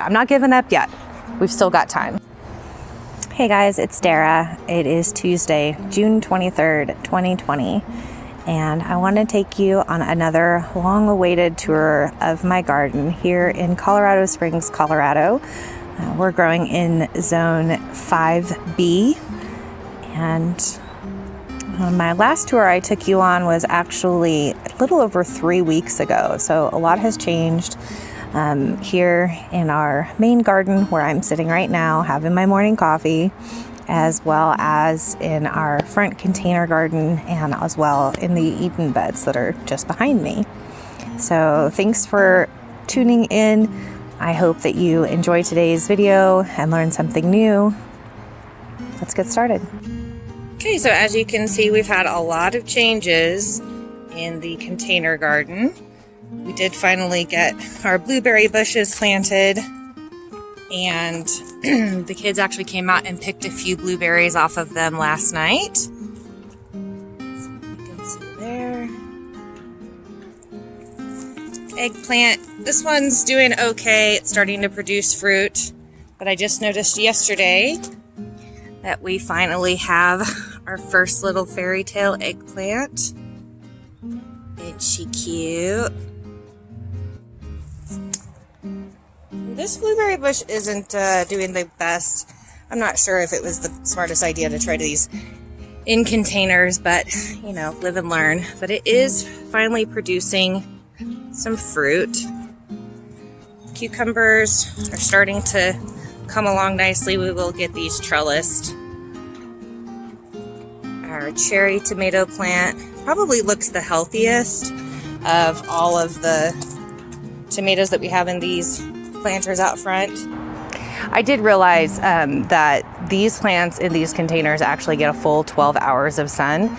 I'm not giving up yet. We've still got time. Hey guys, it's Dara. It is Tuesday, June 23rd, 2020. And I want to take you on another long-awaited tour of my garden here in Colorado Springs, Colorado. We're growing in zone 5B. And my last tour I took you on was actually a little over 3 weeks ago. So a lot has changed here in our main garden where I'm sitting right now having my morning coffee, as well as in our front container garden and as well in the Eden beds that are just behind me. So thanks for tuning in. I hope that you enjoy today's video and learn something new. Let's get started. Okay, so as you can see, we've had a lot of changes in the container garden. We did finally get our blueberry bushes planted, and the kids actually came out and picked a few blueberries off of them last night. So you can see there. Eggplant, this one's doing okay. It's starting to produce fruit, but I just noticed yesterday that we finally have our first little fairy tale eggplant. Isn't she cute? This blueberry bush isn't doing the best. I'm not sure if it was the smartest idea to try these in containers, but you know, live and learn. But it is finally producing some fruit. Cucumbers are starting to come along nicely. We will get these trellised. Our cherry tomato plant probably looks the healthiest of all of the tomatoes that we have in these planters out front. I did realize that these plants in these containers actually get a full 12 hours of sun,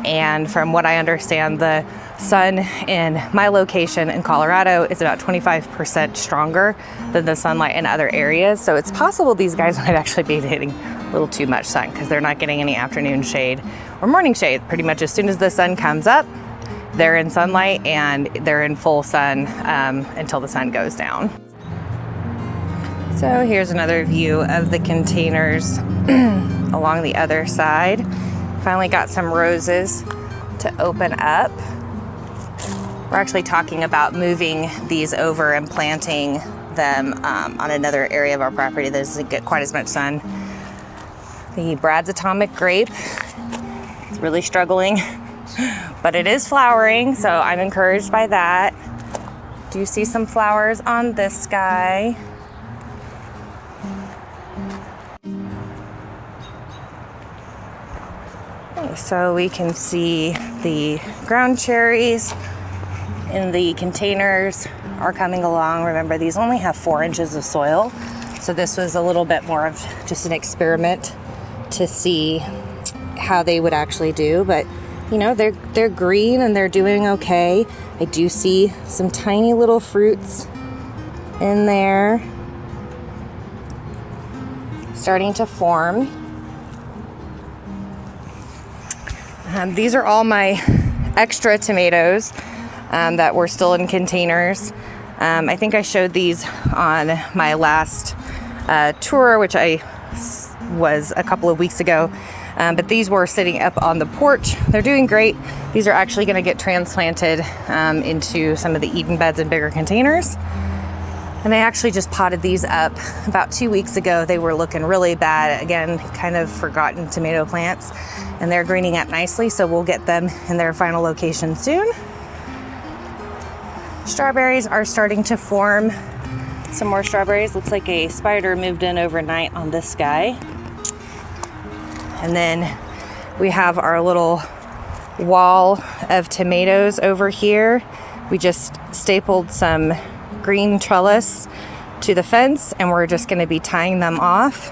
and from what I understand, the sun in my location in Colorado is about 25% stronger than the sunlight in other areas. So it's possible these guys might actually be getting a little too much sun because they're not getting any afternoon shade or morning shade. Pretty much as soon as the sun comes up, they're in sunlight and they're in full sun until the sun goes down. So here's another view of the containers along the other side. Finally got some roses to open up. We're actually talking about moving these over and planting them on another area of our property that doesn't get quite as much sun. The Brad's Atomic Grape is really struggling, but it is flowering, so I'm encouraged by that. Do you see some flowers on this guy? So we can see the ground cherries in the containers are coming along. Remember, these only have 4 inches of soil, so this was a little bit more of just an experiment to see how they would actually do. But you know, they're green and they're doing okay. I do see some tiny little fruits in there starting to form. These are all my extra tomatoes that were still in containers. I think I showed these on my last tour, which I was a couple of weeks ago. But these were sitting up on the porch. They're doing great. These are actually going to get transplanted into some of the Eden beds in bigger containers. And I actually just potted these up about 2 weeks ago. They were looking really bad. Again, kind of forgotten tomato plants. And they're greening up nicely, so we'll get them in their final location soon. Strawberries are starting to form. Some more strawberries. Looks like a spider moved in overnight on this guy. And then we have our little wall of tomatoes over here. We just stapled some green trellis to the fence, and we're just going to be tying them off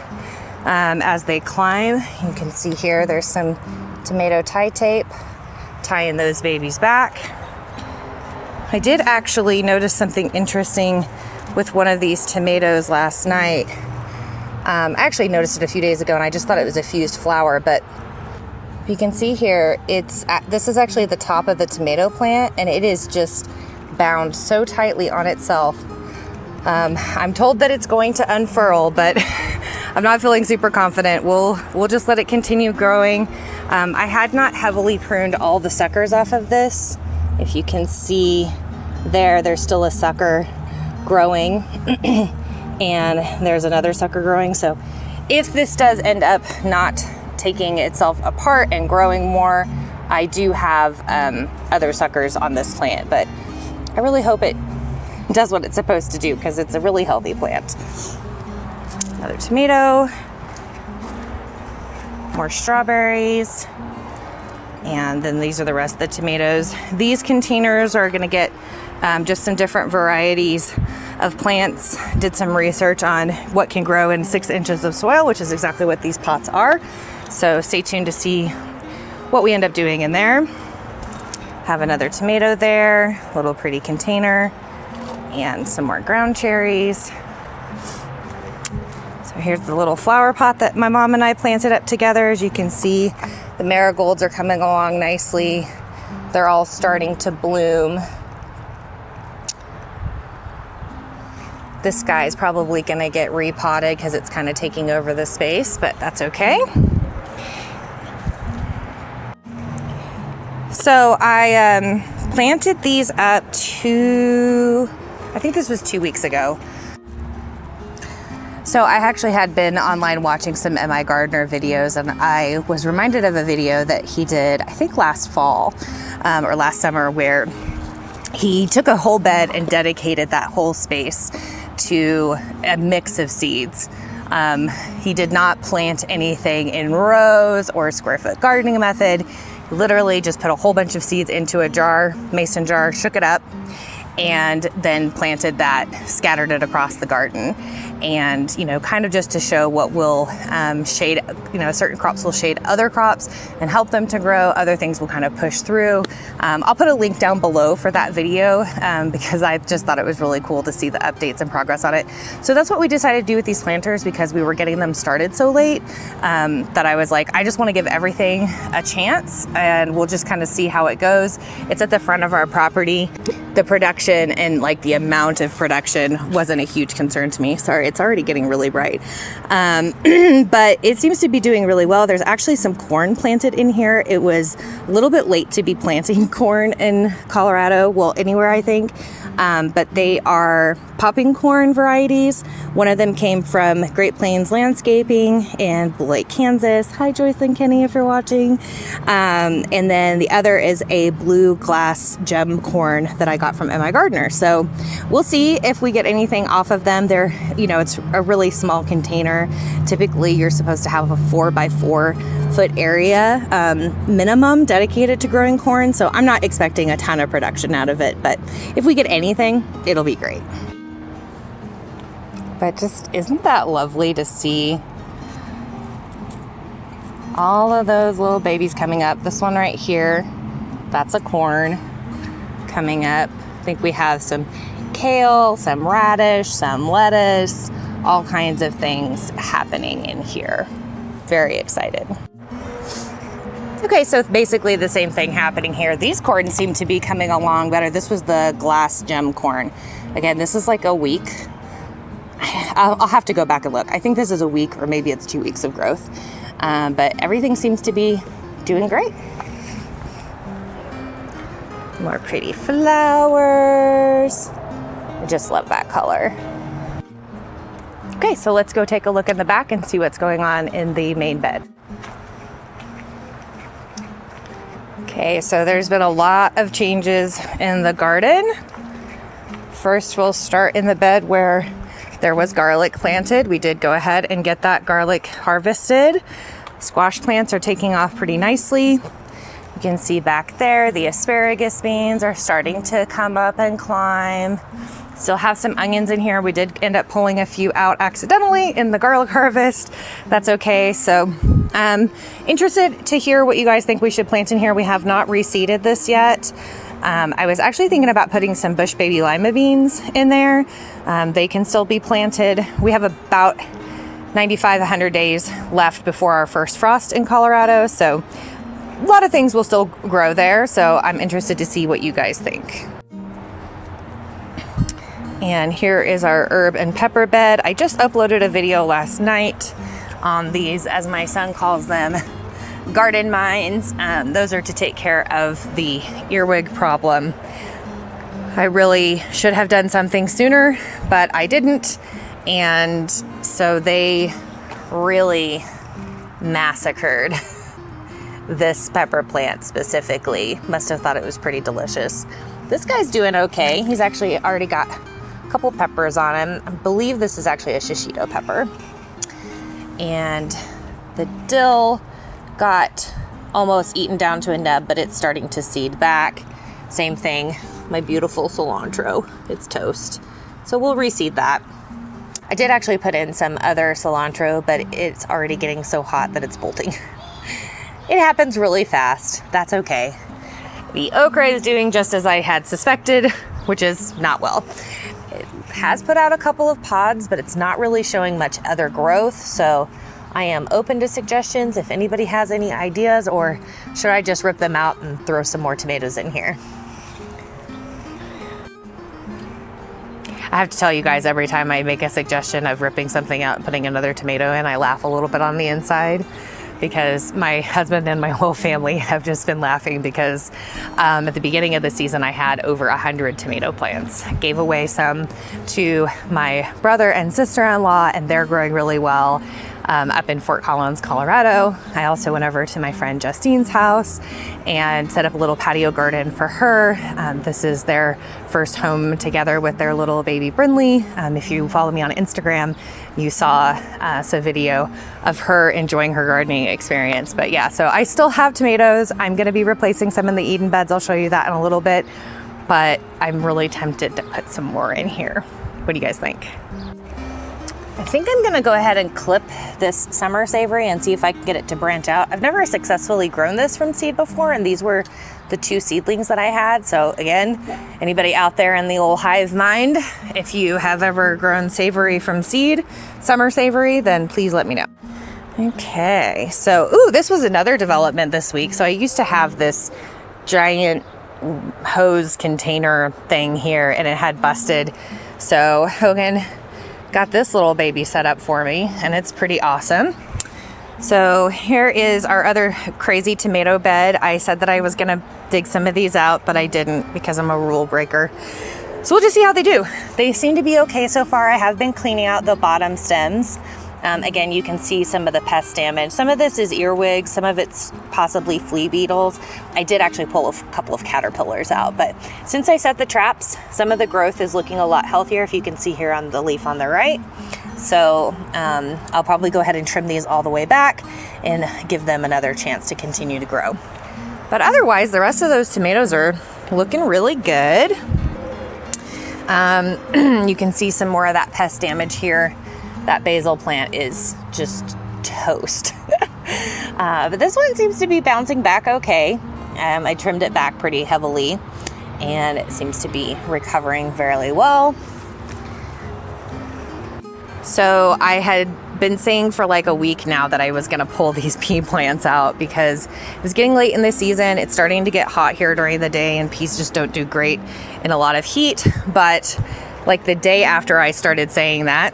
as they climb. You can see here there's some tomato tie tape tying those babies back. I did actually notice something interesting with one of these tomatoes last night. I actually noticed it a few days ago and I just thought it was a fused flower, but you can see here this is actually the top of the tomato plant, and it is just bound so tightly on itself I'm told that it's going to unfurl, but I'm not feeling super confident. We'll just let it continue growing. I had not heavily pruned all the suckers off of this. If you can see there's still a sucker growing and there's another sucker growing. So if this does end up not taking itself apart and growing more, I do have other suckers on this plant, but I really hope it does what it's supposed to do because it's a really healthy plant. Another tomato, more strawberries, and then these are the rest of the tomatoes. These containers are gonna get just some different varieties of plants. Did some research on what can grow in 6 inches of soil, which is exactly what these pots are. So stay tuned to see what we end up doing in there. Have another tomato there, little pretty container, and some more ground cherries. So here's the little flower pot that my mom and I planted up together. As you can see, the marigolds are coming along nicely. They're all starting to bloom. This guy is probably gonna get repotted because it's kind of taking over the space, but that's okay. So I planted these up I think this was 2 weeks ago. So I actually had been online watching some MIgardener videos, and I was reminded of a video that he did, I think last fall or last summer, where he took a whole bed and dedicated that whole space to a mix of seeds. He did not plant anything in rows or square foot gardening method. Literally just put a whole bunch of seeds into a jar, mason jar, shook it up, and then planted that, scattered it across the garden. And, you know, kind of just to show what will shade, you know, certain crops will shade other crops and help them to grow. Other things will kind of push through. I'll put a link down below for that video because I just thought it was really cool to see the updates and progress on it. So that's what we decided to do with these planters, because we were getting them started so late that I was like, I just want to give everything a chance and we'll just kind of see how it goes. It's at the front of our property. The production and like the amount of production wasn't a huge concern to me. Sorry, it's already getting really bright. But it seems to be doing really well. There's actually some corn planted in here. It was a little bit late to be planting corn in Colorado, well, anywhere I think. But they are popping corn varieties. One of them came from Great Plains Landscaping in Blue Lake, Kansas. Hi, Joyce and Kenny, if you're watching. And then the other is a blue glass gem corn that I got from MIgardener. So we'll see if we get anything off of them. They're, you know, it's a really small container. Typically, you're supposed to have a 4x4 foot area minimum dedicated to growing corn. So I'm not expecting a ton of production out of it, but if we get anything, it'll be great. But just, isn't that lovely to see all of those little babies coming up? This one right here, that's a corn coming up. I think we have some kale, some radish, some lettuce, all kinds of things happening in here. Very excited. Okay, so basically the same thing happening here. These corn seem to be coming along better. This was the glass gem corn. Again, this is like a week. I'll have to go back and look. I think this is a week or maybe it's 2 weeks of growth. But everything seems to be doing great. More pretty flowers. I just love that color. Okay, so let's go take a look in the back and see what's going on in the main bed. Okay, so there's been a lot of changes in the garden. First, we'll start in the bed where there was garlic planted. We did go ahead and get that garlic harvested. Squash plants are taking off pretty nicely. You can see back there, the asparagus beans are starting to come up and climb. Still have some onions in here. We did end up pulling a few out accidentally in the garlic harvest. That's okay. So interested to hear what you guys think we should plant in here. We have not reseeded this yet. I was actually thinking about putting some bush baby lima beans in there. They can still be planted. We have about 95, 100 days left before our first frost in Colorado. So a lot of things will still grow there. So I'm interested to see what you guys think. And here is our herb and pepper bed. I just uploaded a video last night on these, as my son calls them, garden mines. Those are to take care of the earwig problem. I really should have done something sooner, but I didn't. And so they really massacred this pepper plant specifically. Must have thought it was pretty delicious. This guy's doing okay. He's actually already got a couple peppers on him. I believe this is actually a shishito pepper. And the dill got almost eaten down to a nub, but it's starting to seed back. Same thing, my beautiful cilantro, it's toast. So we'll reseed that. I did actually put in some other cilantro, but it's already getting so hot that it's bolting. It happens really fast. That's okay. The okra is doing just as I had suspected, which is not well. It has put out a couple of pods, but it's not really showing much other growth. So I am open to suggestions if anybody has any ideas, or should I just rip them out and throw some more tomatoes in here? I have to tell you guys, every time I make a suggestion of ripping something out and putting another tomato in, I laugh a little bit on the inside, because my husband and my whole family have just been laughing because at the beginning of the season, I had over 100 tomato plants. I gave away some to my brother and sister-in-law, and they're growing really well. Up in Fort Collins, Colorado. I also went over to my friend Justine's house and set up a little patio garden for her. This is their first home together with their little baby Brinley. If you follow me on Instagram, you saw a video of her enjoying her gardening experience. But yeah, so I still have tomatoes. I'm going to be replacing some in the Eden beds. I'll show you that in a little bit, but I'm really tempted to put some more in here. What do you guys think? I think I'm gonna go ahead and clip this summer savory and see if I can get it to branch out. I've never successfully grown this from seed before, and these were the 2 seedlings that I had. So again, anybody out there in the old hive mind, if you have ever grown savory from seed, summer savory, then please let me know. Okay, so, ooh, this was another development this week. So I used to have this giant hose container thing here, and it had busted. So Hogan got this little baby set up for me, and it's pretty awesome. So here is our other crazy tomato bed. I said that I was gonna dig some of these out, but I didn't because I'm a rule breaker. So we'll just see how they do. They seem to be okay so far. I have been cleaning out the bottom stems. Again, you can see some of the pest damage. Some of this is earwigs, some of it's possibly flea beetles. I did actually pull a couple of caterpillars out, but since I set the traps, some of the growth is looking a lot healthier, if you can see here on the leaf on the right. So I'll probably go ahead and trim these all the way back and give them another chance to continue to grow. But otherwise, the rest of those tomatoes are looking really good. You can see some more of that pest damage here. That basil plant is just toast. But this one seems to be bouncing back okay. I trimmed it back pretty heavily, and it seems to be recovering fairly well. So I had been saying for like a week now that I was gonna pull these pea plants out because it was getting late in the season. It's starting to get hot here during the day, and peas just don't do great in a lot of heat. But like the day after I started saying that,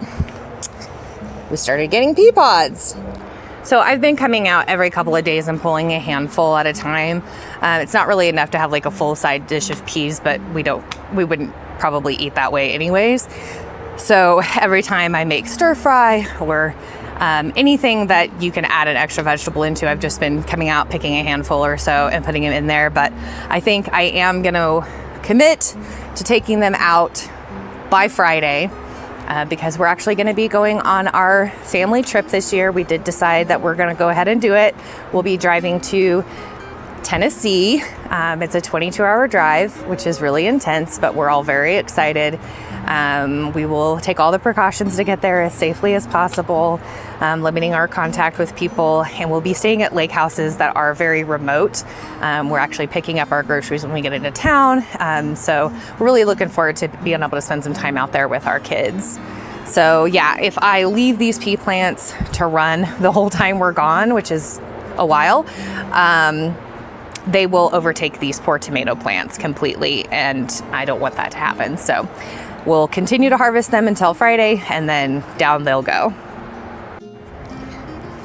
we started getting pea pods. So I've been coming out every couple of days and pulling a handful at a time. It's not really enough to have like a full side dish of peas, but we wouldn't probably eat that way anyways. So every time I make stir fry or anything that you can add an extra vegetable into, I've just been coming out, picking a handful or so and putting them in there. But I think I am gonna commit to taking them out by Friday. Because we're actually going to be going on our family trip this year. We did decide that we're going to go ahead and do it. We'll be driving to Tennessee. It's a 22-hour drive, which is really intense, but we're all very excited. We will take all the precautions to get there as safely as possible, limiting our contact with people, and we'll be staying at lake houses that are very remote. We're actually picking up our groceries when we get into town, so we're really looking forward to being able to spend some time out there with our kids. So yeah, if I leave these pea plants to run the whole time we're gone, which is a while, they will overtake these poor tomato plants completely, and I don't want that to happen. So we'll continue to harvest them until Friday, and then down they'll go.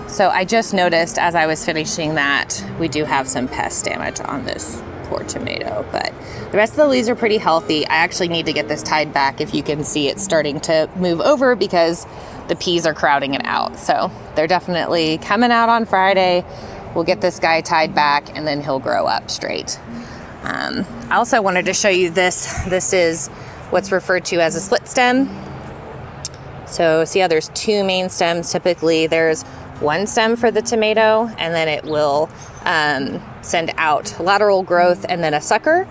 So I just noticed as I was finishing that, we do have some pest damage on this poor tomato, but the rest of the leaves are pretty healthy. I actually need to get this tied back. If you can see, it's starting to move over because the peas are crowding it out. So they're definitely coming out on Friday. We'll get this guy tied back and then he'll grow up straight. I also wanted to show you this. This is what's referred to as a split stem. So see how there's two main stems. Typically there's one stem for the tomato, and then it will send out lateral growth and then a sucker.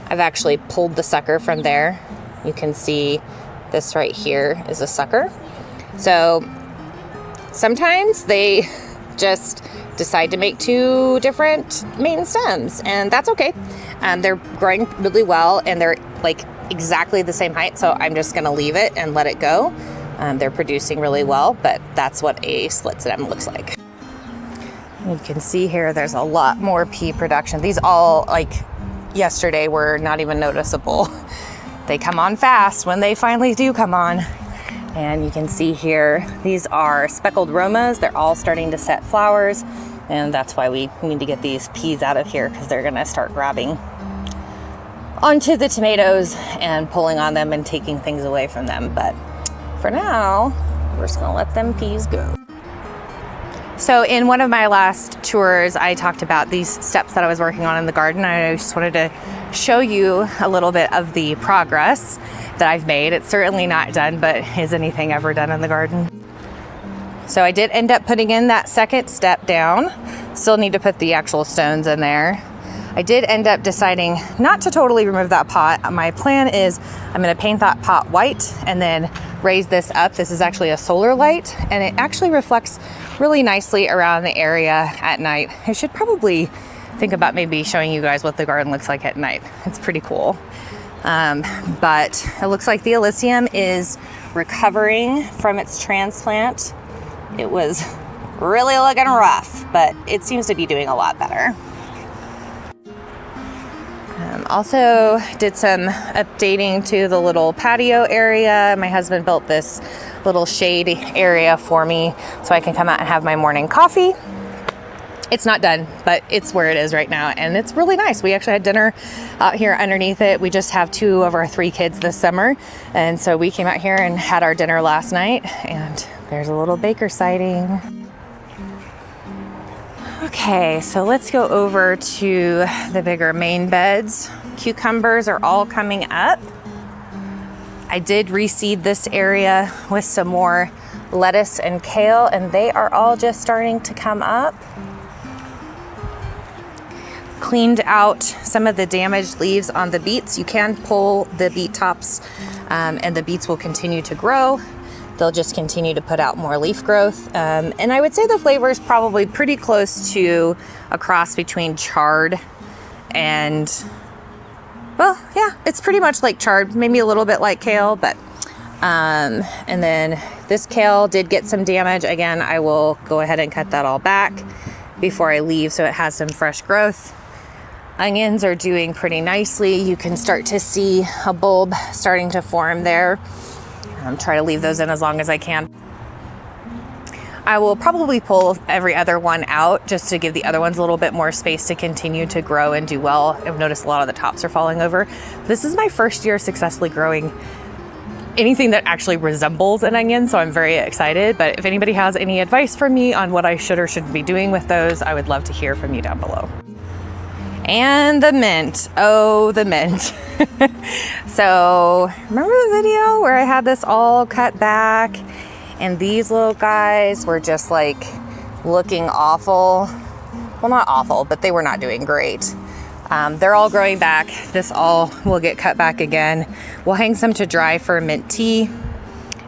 I've actually pulled the sucker from there. You can see this right here is a sucker. So sometimes they just decide to make two different main stems, and that's okay. They're growing really well and they're like exactly the same height, so I'm just gonna leave it and let it go. They're producing really well, but that's what a split stem looks like. You can see here there's a lot more pea production. These all, like yesterday, were not even noticeable. They come on fast when they finally do come on. And you can see here, these are speckled romas. They're all starting to set flowers, and that's why we need to get these peas out of here, because they're gonna start grabbing onto the tomatoes and pulling on them and taking things away from them. But for now, we're just gonna let them peas go. So in one of my last tours, I talked about these steps that I was working on in the garden. I just wanted to show you a little bit of the progress that I've made. It's certainly not done, but is anything ever done in the garden? So I did end up putting in that second step down. Still need to put the actual stones in there. I did end up deciding not to totally remove that pot. My plan is I'm gonna paint that pot white and then raise this up. This is actually a solar light, and it actually reflects really nicely around the area at night. I should probably think about maybe showing you guys what the garden looks like at night. It's pretty cool. But it looks like the Elysium is recovering from its transplant. It was really looking rough, but it seems to be doing a lot better. Also did some updating to the little patio area. My husband built this little shade area for me so I can come out and have my morning coffee. It's not done, but it's where it is right now, and it's really nice. We actually had dinner out here underneath it. We just have 2 of our 3 kids this summer, and so we came out here and had our dinner last night, and there's a little baker sighting. Okay, so let's go over to the bigger main beds. Cucumbers are all coming up. I did reseed this area with some more lettuce and kale, and they are all just starting to come up. Cleaned out some of the damaged leaves on the beets. You can pull the beet tops, and the beets will continue to grow. They'll just continue to put out more leaf growth. And I would say the flavor is probably pretty close to a cross between chard and, well, yeah, it's pretty much like chard, maybe a little bit like kale, but, and then this kale did get some damage. Again, I will go ahead and cut that all back before I leave so it has some fresh growth. Onions are doing pretty nicely. You can start to see a bulb starting to form there. Try to leave those in as long as I can. I will probably pull every other one out just to give the other ones a little bit more space to continue to grow and do well. I've noticed a lot of the tops are falling over. This is my first year successfully growing anything that actually resembles an onion, so I'm very excited. But if anybody has any advice for me on what I should or shouldn't be doing with those, I would love to hear from you down below. And the mint. Oh, the mint. So remember the video where I had this all cut back and these little guys were just like looking awful? Well, not awful, but they were not doing great. They're all growing back. This all will get cut back again. We'll hang some to dry for mint tea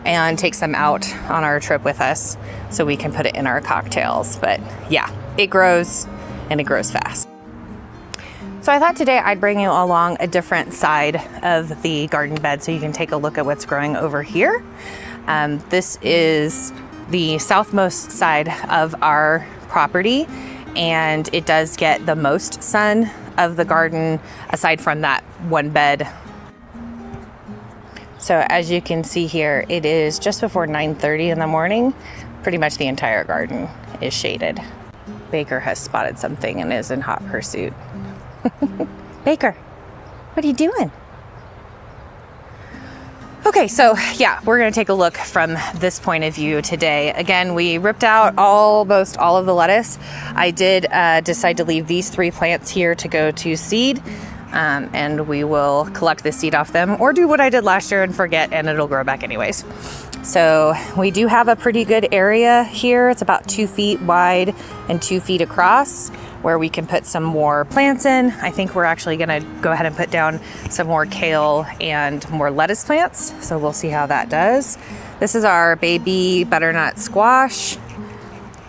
and take some out on our trip with us so we can put it in our cocktails. But yeah, it grows and it grows fast. So I thought today I'd bring you along a different side of the garden bed so you can take a look at what's growing over here. This is the southmost side of our property, and it does get the most sun of the garden aside from that one bed. So as you can see here, it is just before 9:30 in the morning. Pretty much the entire garden is shaded. Baker has spotted something and is in hot pursuit. Baker, what are you doing? Okay, so yeah, we're gonna take a look from this point of view today. Again, we ripped out almost all of the lettuce. I did decide to leave these 3 plants here to go to seed, and we will collect the seed off them, or do what I did last year and forget, and it'll grow back anyways. So we do have a pretty good area here. It's about 2 feet wide and 2 feet across, where we can put some more plants in. I think we're actually gonna go ahead and put down some more kale and more lettuce plants. So we'll see how that does. This is our baby butternut squash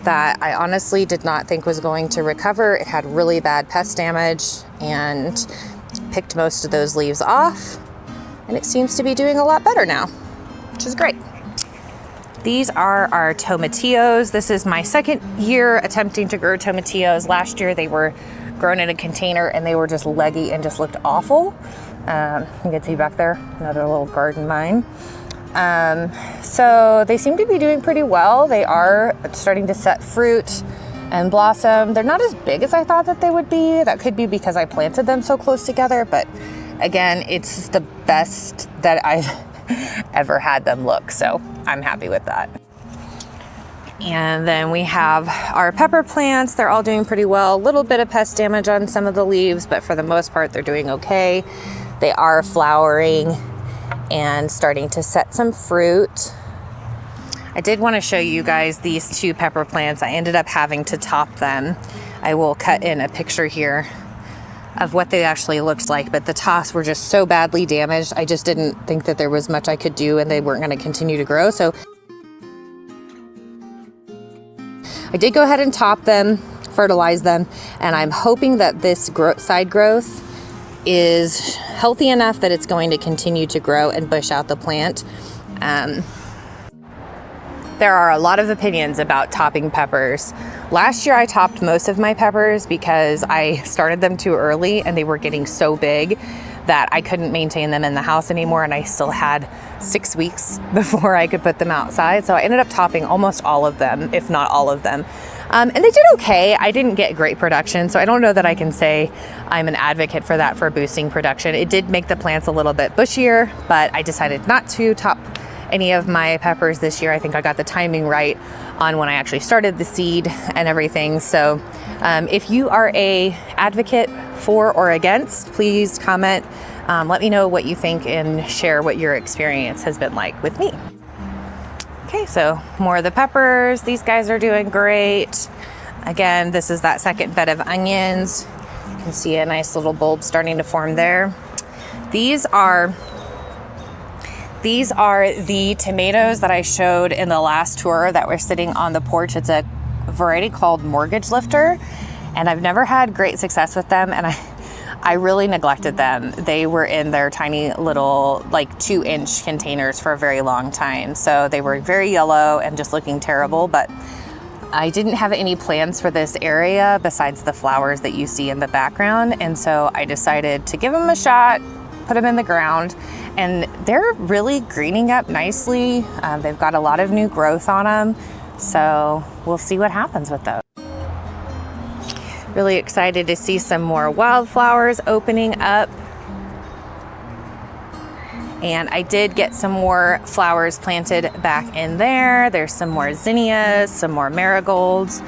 that I honestly did not think was going to recover. It had really bad pest damage and picked most of those leaves off. And it seems to be doing a lot better now, which is great. These are our tomatillos. This is my second year attempting to grow tomatillos. Last year they were grown in a container and they were just leggy and just looked awful. You can see back there, another little garden vine. So they seem to be doing pretty well. They are starting to set fruit and blossom. They're not as big as I thought that they would be. That could be because I planted them so close together, but again, it's the best that I've ever had them look, so I'm happy with that. And then we have our pepper plants. They're all doing pretty well. A little bit of pest damage on some of the leaves, but for the most part, they're doing okay. They are flowering and starting to set some fruit. I did want to show you guys these 2 pepper plants. I ended up having to top them. I will cut in a picture here of what they actually looked like, but the tops were just so badly damaged. I just didn't think that there was much I could do and they weren't going to continue to grow. So I did go ahead and top them, fertilize them, and I'm hoping that this side growth is healthy enough that it's going to continue to grow and bush out the plant. There are a lot of opinions about topping peppers. Last year I topped most of my peppers because I started them too early and they were getting so big that I couldn't maintain them in the house anymore, and I still had 6 weeks before I could put them outside. So I ended up topping almost all of them, if not all of them. And they did okay. I didn't get great production, so I don't know that I can say I'm an advocate for that for boosting production. It did make the plants a little bit bushier, but I decided not to top any of my peppers this year. I think I got the timing right on when I actually started the seed and everything. So if you are a advocate for or against, please comment. Let me know what you think and share what your experience has been like with me. Okay, so more of the peppers. These guys are doing great. Again, this is that second bed of onions. You can see a nice little bulb starting to form there. These are the tomatoes that I showed in the last tour that were sitting on the porch. It's a variety called Mortgage Lifter, and I've never had great success with them, and I really neglected them. They were in their tiny little like 2-inch containers for a very long time. So they were very yellow and just looking terrible, but I didn't have any plans for this area besides the flowers that you see in the background. And so I decided to give them a shot, put them in the ground, and they're really greening up nicely. They've got a lot of new growth on them. So we'll see what happens with those. Really excited to see some more wildflowers opening up. And I did get some more flowers planted back in there. There's some more zinnias, some more marigolds.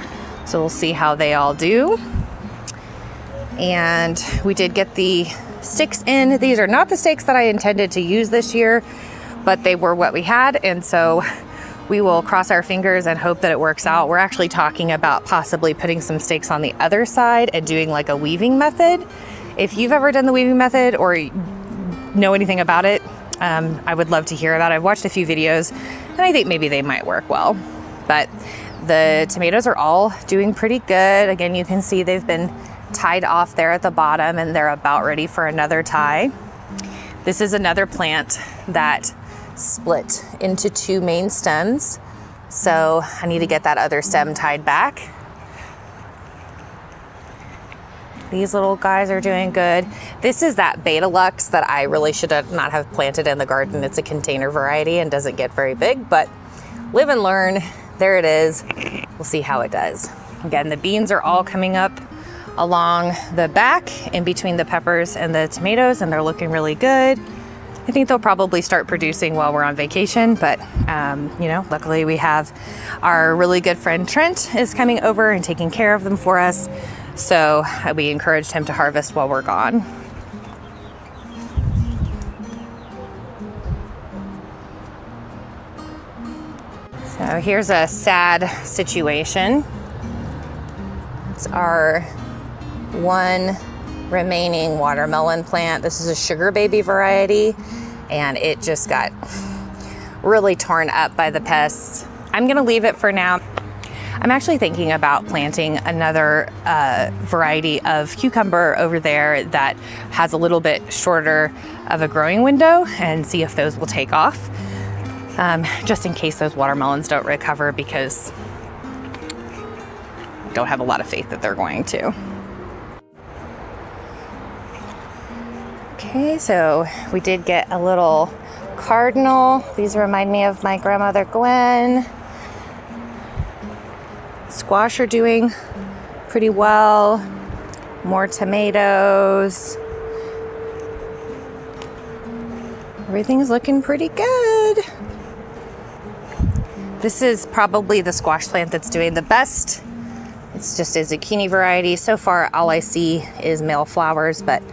So we'll see how they all do. And we did get the sticks in. These are not the stakes that I intended to use this year, but they were what we had. And so we will cross our fingers and hope that it works out. We're actually talking about possibly putting some stakes on the other side and doing like a weaving method. If you've ever done the weaving method or know anything about it, I would love to hear that. I've watched a few videos and I think maybe they might work well. But the tomatoes are all doing pretty good. Again, you can see they've been tied off there at the bottom and they're about ready for another tie. This is another plant that split into 2 main stems. So I need to get that other stem tied back These little guys are doing good. This is that Beta Lux that I really should not have planted in the garden. It's a container variety and doesn't get very big, but live and learn. There it is. We'll see how it does. Again, the beans are all coming up along the back in between the peppers and the tomatoes, and they're looking really good. I think they'll probably start producing while we're on vacation, but you know, luckily we have our really good friend Trent is coming over and taking care of them for us. So we encouraged him to harvest while we're gone. So here's a sad situation. It's our one remaining watermelon plant. This is a sugar baby variety, and it just got really torn up by the pests. I'm gonna leave it for now. I'm actually thinking about planting another variety of cucumber over there that has a little bit shorter of a growing window and see if those will take off, just in case those watermelons don't recover, because I don't have a lot of faith that they're going to. Okay, so we did get a little cardinal. These remind me of my grandmother Gwen. Squash are doing pretty well. More tomatoes. Everything's looking pretty good. This is probably the squash plant that's doing the best. It's just a zucchini variety. So far, all I see is male flowers, but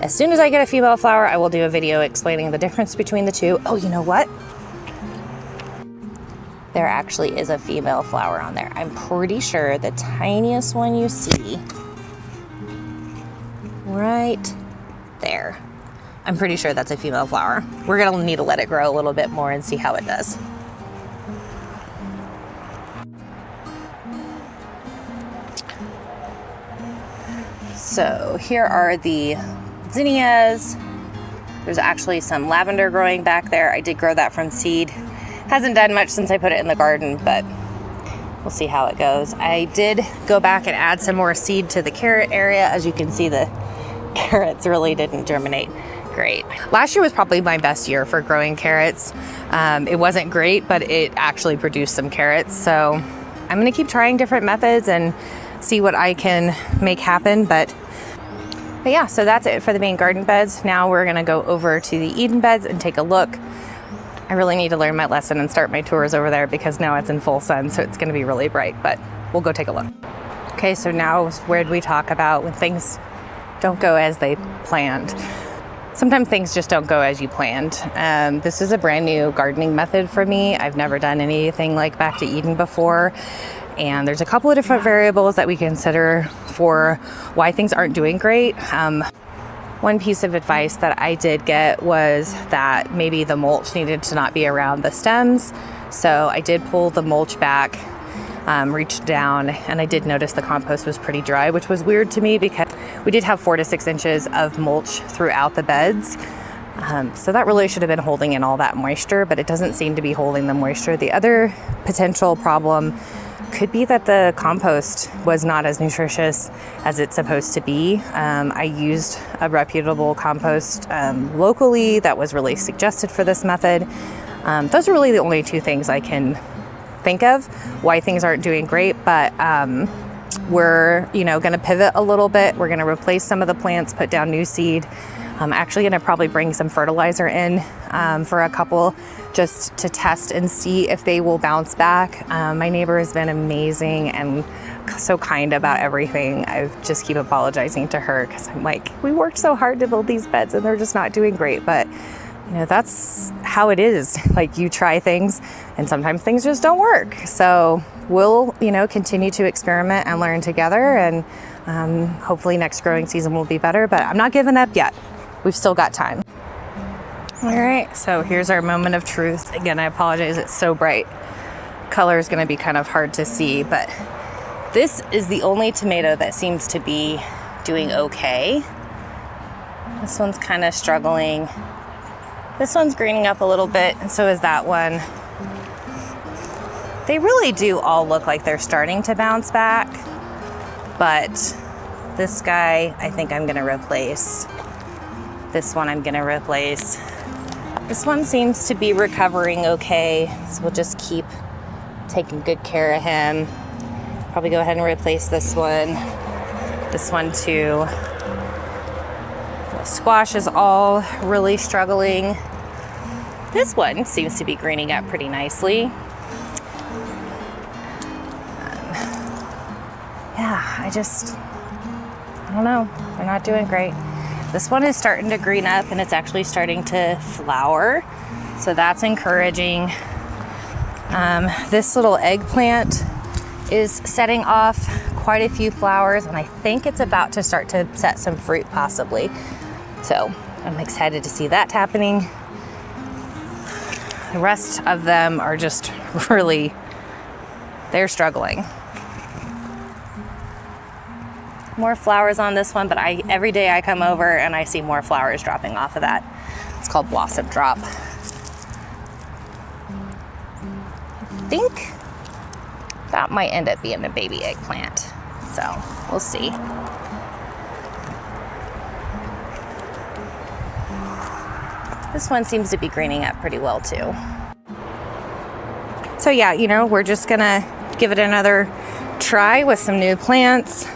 as soon as I get a female flower, I will do a video explaining the difference between the two. Oh, you know what? There actually is a female flower on there. I'm pretty sure the tiniest one you see right there. I'm pretty sure that's a female flower. We're gonna need to let it grow a little bit more and see how it does. So here are the zinnias. There's actually some lavender growing back there. I did grow that from seed. Hasn't done much since I put it in the garden, but we'll see how it goes. I did go back and add some more seed to the carrot area. As you can see, the carrots really didn't germinate great. Last year was probably my best year for growing carrots. It wasn't great, but it actually produced some carrots. So I'm gonna keep trying different methods and see what I can make happen. But yeah, so that's it for the main garden beds. Now we're gonna go over to the Eden beds and take a look. I really need to learn my lesson and start my tours over there because now it's in full sun, so it's gonna be really bright, but we'll go take a look. Okay, so now is where we talk about when things don't go as they planned. Sometimes things just don't go as you planned. This is a brand new gardening method for me. I've never done anything like Back to Eden before. And there's a couple of different variables that we consider for why things aren't doing great. One piece of advice that I did get was that maybe the mulch needed to not be around the stems. So I did pull the mulch back, reached down, and I did notice the compost was pretty dry, which was weird to me because we did have 4 to 6 inches of mulch throughout the beds. So that really should have been holding in all that moisture, but it doesn't seem to be holding the moisture. The other potential problem could be that the compost was not as nutritious as it's supposed to be. I used a reputable compost locally that was really suggested for this method. Those are really the only 2 things I can think of why things aren't doing great, but we're going to pivot a little bit. We're going to replace some of the plants, put down new seed. I'm actually going to probably bring some fertilizer in for a couple just to test and see if they will bounce back. My neighbor has been amazing and so kind about everything. I just keep apologizing to her because I'm like, we worked so hard to build these beds and they're just not doing great. But that's how it is. Like, you try things and sometimes things just don't work. So we'll, continue to experiment and learn together, and hopefully next growing season will be better, but I'm not giving up yet. We've still got time. All right, so here's our moment of truth. Again, I apologize, it's so bright. Color is gonna be kind of hard to see, but this is the only tomato that seems to be doing okay. This one's kind of struggling. This one's greening up a little bit, and so is that one. They really do all look like they're starting to bounce back, but This guy, I think I'm gonna replace. This one I'm gonna replace. This one seems to be recovering okay, so we'll just keep taking good care of him. Probably go ahead and replace this one too. The squash is all really struggling. This one seems to be greening up pretty nicely. Yeah, I don't know, they're not doing great. This one is starting to green up and it's actually starting to flower, so that's encouraging. This little eggplant is setting off quite a few flowers, and I think it's about to start to set some fruit possibly. So I'm excited to see that happening. The rest of them are just really, they're struggling. More flowers on this one, but every day I come over and I see more flowers dropping off of that. It's called blossom drop. I think that might end up being a baby eggplant, so we'll see. This one seems to be greening up pretty well too. So yeah, we're just gonna give it another try with some new plants.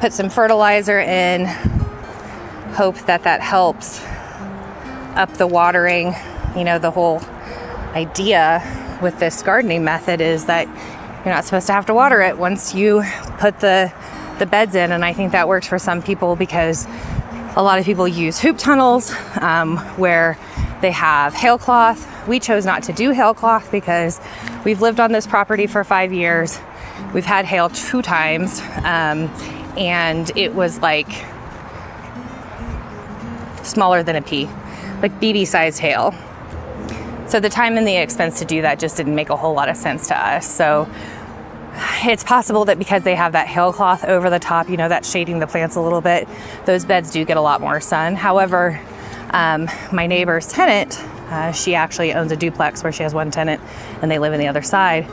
Put some fertilizer in, hope that helps up the watering. The whole idea with this gardening method is that you're not supposed to have to water it once you put the beds in, and I think that works for some people because a lot of people use hoop tunnels where they have hailcloth. We chose not to do hailcloth because we've lived on this property for 5 years. We've had hail 2 times. And it was like smaller than a pea, like BB sized hail. So the time and the expense to do that just didn't make a whole lot of sense to us. So it's possible that because they have that hail cloth over the top, that's shading the plants a little bit, those beds do get a lot more sun. However, my neighbor's tenant, she actually owns a duplex where she has one tenant and they live on the other side.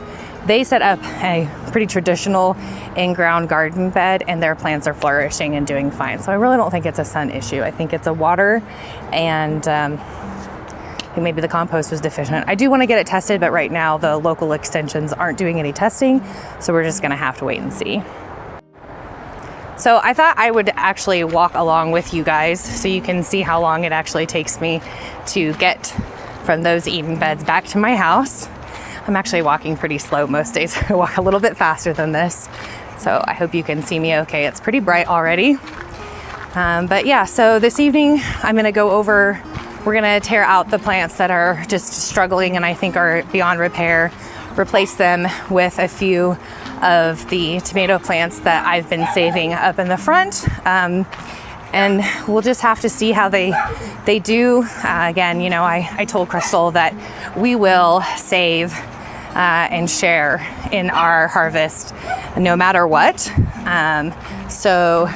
They set up a pretty traditional in-ground garden bed and their plants are flourishing and doing fine. So I really don't think it's a sun issue. I think it's a water, and I think maybe the compost was deficient. I do want to get it tested, but right now the local extensions aren't doing any testing, so we're just gonna have to wait and see. So I thought I would actually walk along with you guys so you can see how long it actually takes me to get from those Eden beds back to my house. I'm actually walking pretty slow most days. I walk a little bit faster than this. So I hope you can see me okay. It's pretty bright already. But yeah, so this evening I'm gonna go over, we're gonna tear out the plants that are just struggling and I think are beyond repair, replace them with a few of the tomato plants that I've been saving up in the front. And we'll just have to see how they do. Again, I told Crystal that we will save and share in our harvest no matter what. So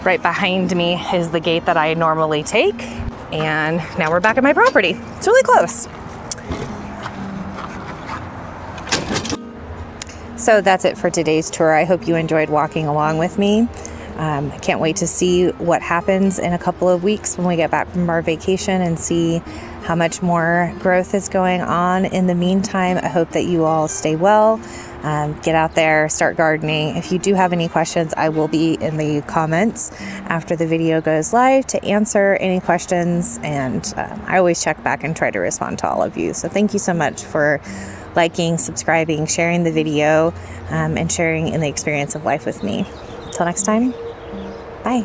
right behind me is the gate that I normally take. And now we're back at my property. It's really close. So that's it for today's tour. I hope you enjoyed walking along with me. I can't wait to see what happens in a couple of weeks when we get back from our vacation and see how much more growth is going on. In the meantime, I hope that you all stay well, get out there, start gardening. If you do have any questions, I will be in the comments after the video goes live to answer any questions, and I always check back and try to respond to all of you. So thank you so much for liking, subscribing, sharing the video, and sharing in the experience of life with me. Until next time, bye.